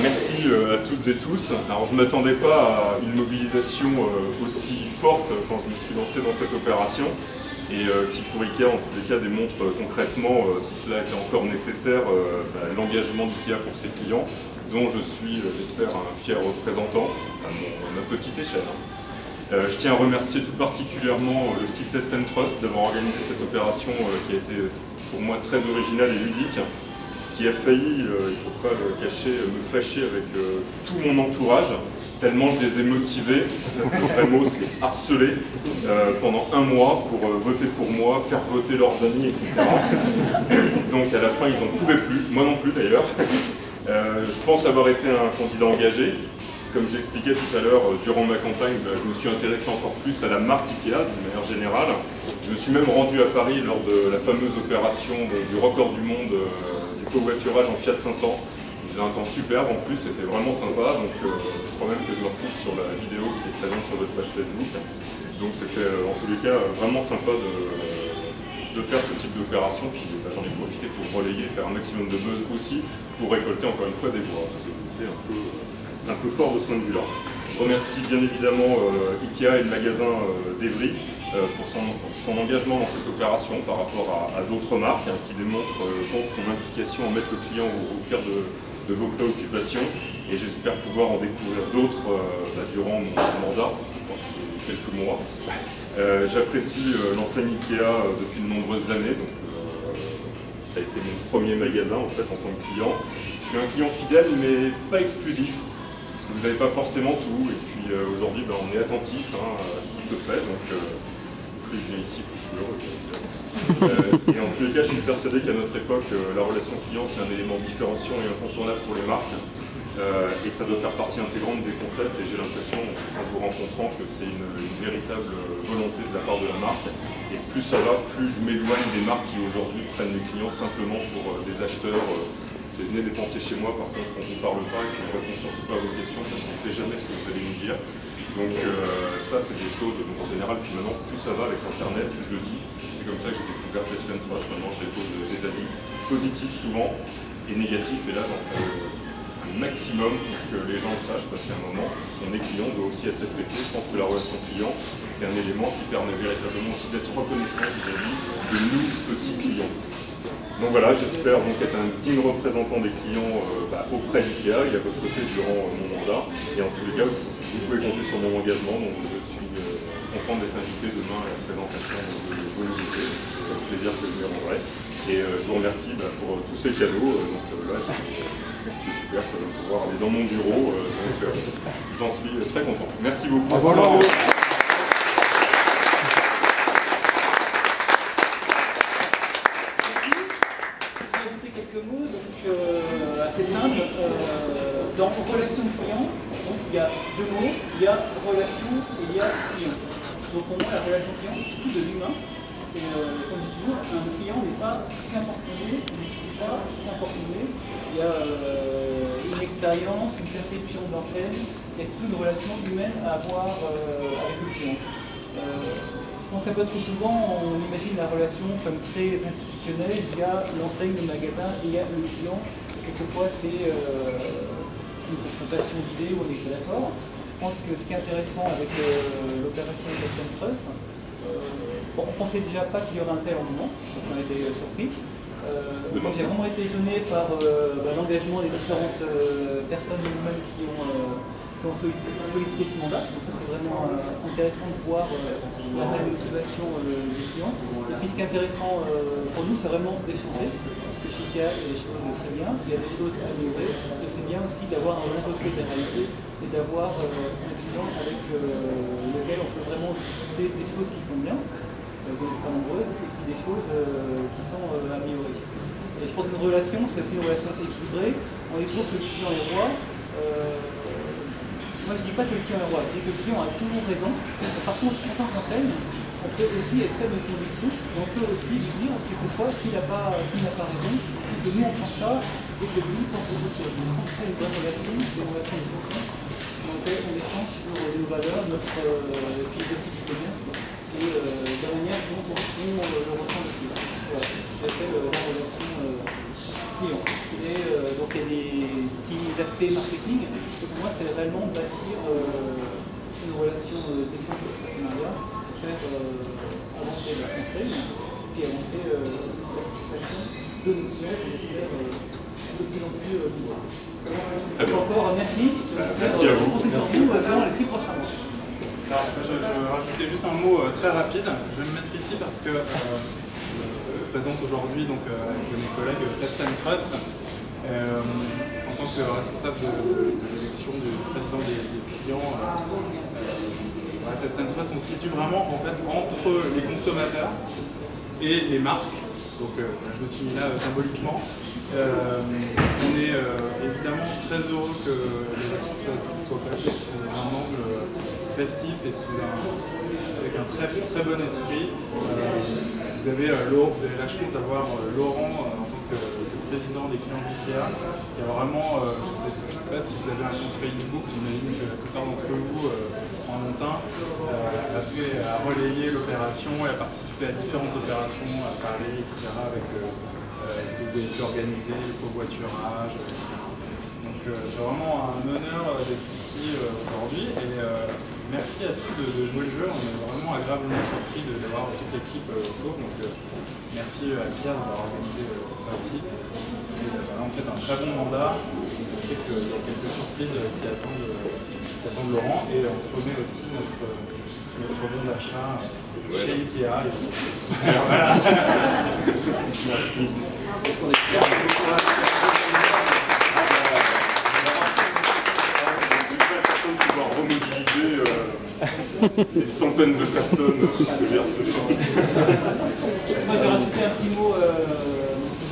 merci à toutes et tous. Alors je ne m'attendais pas à une mobilisation aussi forte quand je me suis lancé dans cette opération et qui pour IKEA en tous les cas démontre concrètement, si cela était encore nécessaire, l'engagement d'IKEA pour ses clients, dont je suis, j'espère, un fier représentant à ma petite échelle. Je tiens à remercier tout particulièrement le site Test & Trust d'avoir organisé cette opération qui a été pour moi très originale et ludique, qui a failli, il ne faut pas le cacher, me fâcher avec tout mon entourage, tellement je les ai motivés, le vrai mot c'est harceler, pendant un mois pour voter pour moi, faire voter leurs amis, etc. Donc à la fin ils n'en pouvaient plus, moi non plus d'ailleurs. Je pense avoir été un candidat engagé. Comme j'expliquais tout à l'heure, durant ma campagne, je me suis intéressé encore plus à la marque IKEA d'une manière générale. Je me suis même rendu à Paris lors de la fameuse opération du record du monde du covoiturage en Fiat 500. Il faisait un temps superbe en plus, c'était vraiment sympa. Donc je crois même que je me retrouve sur la vidéo qui est présente sur votre page Facebook. Donc c'était en tous les cas vraiment sympa de faire ce type d'opération. Puis j'en ai profité pour relayer, faire un maximum de buzz aussi, pour récolter encore une fois des voix. J'ai été un peu fort de ce point de vue-là. Je remercie bien évidemment IKEA et le magasin d'Evry pour son engagement dans cette opération par rapport à d'autres marques qui démontrent, je pense, son implication à mettre le client au cœur de vos préoccupations. Et j'espère pouvoir en découvrir d'autres durant mon mandat, je crois que c'est quelques mois. J'apprécie l'enseigne IKEA depuis de nombreuses années. Donc, ça a été mon premier magasin en fait en tant que client. Je suis un client fidèle mais pas exclusif. Vous n'avez pas forcément tout, et puis aujourd'hui on est attentif à ce qui se fait, donc plus je viens ici, plus je suis heureux. Et en tous les cas, je suis persuadé qu'à notre époque, la relation client c'est un élément différenciant et incontournable pour les marques, et ça doit faire partie intégrante des concepts, et j'ai l'impression, en vous rencontrant, que c'est une véritable volonté de la part de la marque, et plus ça va, plus je m'éloigne des marques qui aujourd'hui prennent les clients simplement pour des acheteurs. C'est venez dépenser chez moi, par contre on ne vous parle pas et qu'on ne répond surtout pas à vos questions parce qu'on ne sait jamais ce que vous allez nous dire. Donc ça c'est des choses en général, puis maintenant plus ça va avec internet, je le dis, c'est comme ça que j'ai découvert Test & Trust. Maintenant je dépose des avis positifs souvent et négatifs, et là j'en fais un maximum pour que les gens le sachent, parce qu'à un moment on est client, on doit aussi être respecté. Je pense que la relation client c'est un élément qui permet véritablement aussi d'être reconnaissant vis-à-vis de nous petits clients. Donc voilà, j'espère donc être un digne représentant des clients auprès d'IKEA et à votre côté durant mon mandat. Et en tous les cas, vous pouvez compter sur mon engagement. Donc je suis content d'être invité demain à la présentation de vos nouveautés. C'est un plaisir que je m'y rendrai. Et je vous remercie pour tous ces cadeaux. Donc là, c'est super, ça va pouvoir aller dans mon bureau. Donc j'en suis très content. Merci beaucoup. Assez simple. Dans relation client, donc, il y a deux mots, il y a relation et il y a client. Donc pour moi la relation client c'est surtout de l'humain. Et comme je dis toujours, un client n'est pas qu'un porte-monnaie, il ne suffit pas qu'un porte-monnaie. Il y a une expérience, une perception d'enseigne, et surtout une relation humaine à avoir avec le client. Je pense qu'un peu trop souvent, on imagine la relation comme très institutionnelle. Il y a l'enseigne, le magasin, et il y a le client. Quelquefois, c'est une confrontation d'idées où on n'est pas d'accord. Je pense que ce qui est intéressant avec l'opération Test & Trust, on ne pensait déjà pas qu'il y aurait un tel engouement, donc on a été surpris. Moi, j'ai vraiment été étonné par l'engagement des différentes personnes humaines qui ont sollicité ce mandat. Donc ça c'est vraiment intéressant de voir la réelle motivation des clients. Et puis ce qui est intéressant pour nous, c'est vraiment d'échanger, parce que chez IKEA il y a des choses très bien, il y a des choses à améliorer, et c'est bien aussi d'avoir un recul de la réalité et d'avoir un client avec lequel on peut vraiment discuter des choses qui sont bien, pas nombreuses, et puis des choses qui sont améliorées. Et je pense qu'une relation, c'est aussi une relation équilibrée. On dit toujours que le client est roi. Moi je ne dis pas que le client est roi, je dis que le client a toujours raison. Par contre, en tant qu'enseigne, on peut aussi être très de conviction, et on peut aussi lui dire quelquefois qu'il n'a pas raison, et que nous on prend ça, et que lui pense autre chose. Je pense que c'est une bonne relation, c'est une relation de confiance, dans laquelle on échange sur nos valeurs, notre philosophie du commerce, et la manière dont on le ressent aussi. Voilà, j'appelle la relation client. Donc il y a des petits aspects marketing. Et pour moi, c'est réellement bâtir une relation d'échange de partenariat, faire avancer le conseil et avancer la satisfaction de nos clients, et j'espère de plus en plus libre. Donc encore merci. Merci à vous. Dans les 6 prochains mois. Alors, je rajoutais juste un mot très rapide. Je vais me mettre ici parce que je présente aujourd'hui avec mes collègues Test and Trust en tant que responsable de l'élection du président des clients. Test and Trust, on se situe vraiment en fait entre les consommateurs et les marques. Donc je me suis mis là symboliquement. On est évidemment très heureux que l'élection soit passée sous un angle festif et avec un très bon esprit. Vous avez la chance d'avoir Laurent en tant que président des clients d'IKEA, qui a vraiment, je ne sais pas si vous avez un compte Facebook, j'imagine que la plupart d'entre vous en ont un, a relayé l'opération et a participé à différentes opérations à Paris, etc. avec ce que vous avez pu organiser, le covoiturage, etc. Donc c'est vraiment un honneur d'être ici aujourd'hui et merci à tous de jouer le jeu. On est vraiment agréablement surpris d'avoir toute l'équipe autour. Donc merci à Pierre d'avoir organisé ça aussi. Et, on fait un très bon mandat. Je sais qu'il y a quelques surprises qui attendent Laurent et on promet aussi notre bon d'achat chez Ikea. Voilà. Merci. Pouvoir remobiliser des centaines de personnes que j'ai harcelées. Moi, j'ai rajouté un petit mot que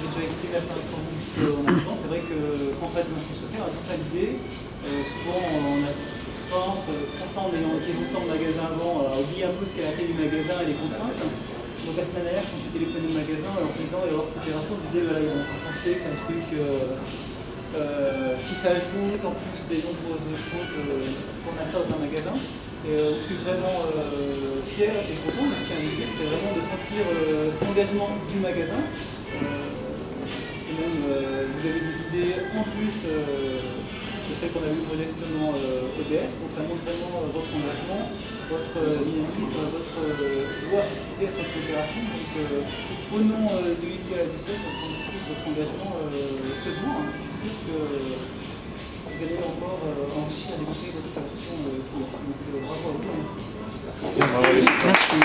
j'ai déjà exprimé assez en avant. C'est vrai que quand on fait de marché chaussée, on a toute l'idée. Souvent, on a tendance, pourtant en ayant été longtemps au magasin avant, à oublier un peu ce qu'est la taille du magasin et les contraintes. Donc la semaine dernière, quand j'ai téléphoné au magasin, en disant et avoir cette opération, je disais voilà, ils ont pensé que c'est un truc qui s'ajoute en plus des nombreuses choses qu'on a fait dans un magasin. Et je suis vraiment fier et content, mais ce qui est indiqué, c'est vraiment de sentir l'engagement du magasin. Parce que même vous avez des idées en plus de celles qu'on a vues modestement ODS, donc ça montre vraiment votre engagement, votre dynamisme, votre joie à participer à cette coopération. Donc au nom de l'IKEA du siège, votre engagement ce jour. Je pense que vous allez encore enrichir et développer votre relation client. Donc bravo à vous, merci. Merci.